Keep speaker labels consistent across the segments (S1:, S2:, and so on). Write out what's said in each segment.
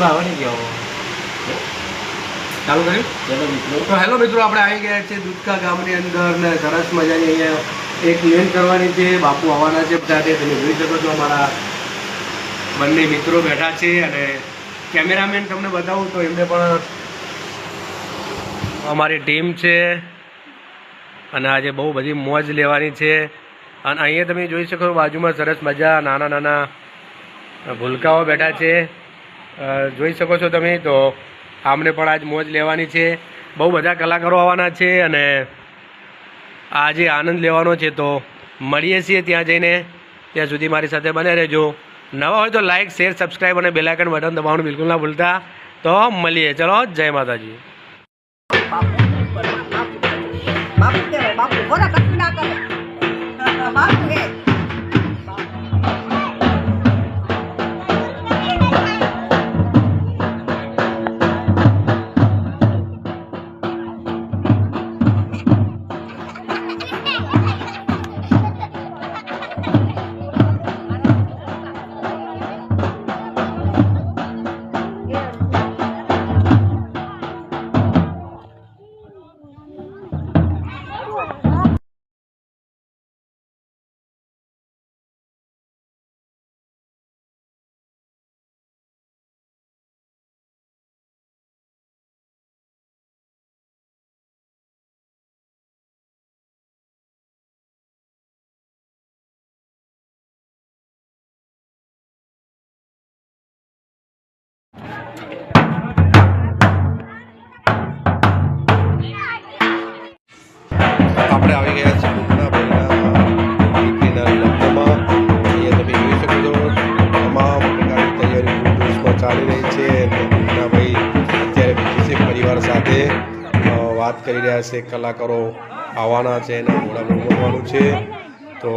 S1: ભાવને ગયો ચાલુ કર્યું. ચલો મિત્રો, તો હેલો મિત્રો, આપણે આવી ગયા છે દૂધકા ગામની અંદર ને સરસ મજાની અહીંયા એક ઇવેન્ટ કરવાની છે. બાપુ આવવાના છે બધા. તમે જોઈ શકો છો અમારા બંને મિત્રો બેઠા છે અને કેમેરામેન તમને બતાવું તો એમને પણ અમારી ટીમ છે અને આજે બહુ બધી મોજ લેવાની છે. અને અહીંયા તમે જોઈ શકો બાજુમાં સરસ મજા નાના નાના ભૂલકાઓ બેઠા છે, જોઈ શકો છો તમે. તો આમને પણ આજ મોજ લેવાની છે. બહુ બધા કલાકારો આવવાના છે અને આજે આનંદ લેવાનો છે. તો મળીએ છીએ ત્યાં જઈને. ત્યાં સુધી મારી સાથે બને રહેજો. નવા હોય તો લાઇક, શેર, સબસ્ક્રાઈબ અને બેલ આઇકન બટન દબાવવાનું બિલકુલ ના ભૂલતા. તો મળીએ. ચલો, જય માતાજી. આપણે આવી ગયા છીએ મુન્નાભાઈના લગ્નમાં. અહીંયા તમે જોઈ શકો છો તમામ પ્રકારની તૈયારી પૂરજોશમાં ચાલી રહી છે. અને મુન્નાભાઈ અત્યારે બીજી છે પરિવાર સાથે વાત કરી રહ્યા છે. કલાકારો આવવાના છે અને ઘોડાનું ઉમરવાનું છે. તો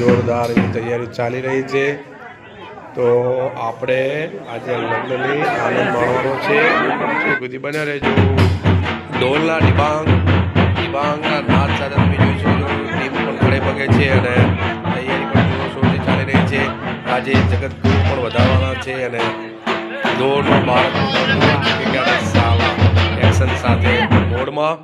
S1: જોરદાર એવી તૈયારી ચાલી રહી છે. તો આપણે આજે લગ્નની આનંદ માણવાનો છે. સુધી બન્યા રહેજો. ઢોલના ડિબાંગના નાદ સાથે તમે જોઈ શકો છો ટીમ પણ ખડે પગે છે અને તૈયારી પણ જોરશોરથી ચાલી રહી છે. આજે જગતગુરુ પણ વધારવાના છે અને દોડનો બાળક સાલા એક્શન સાથે મોડમાં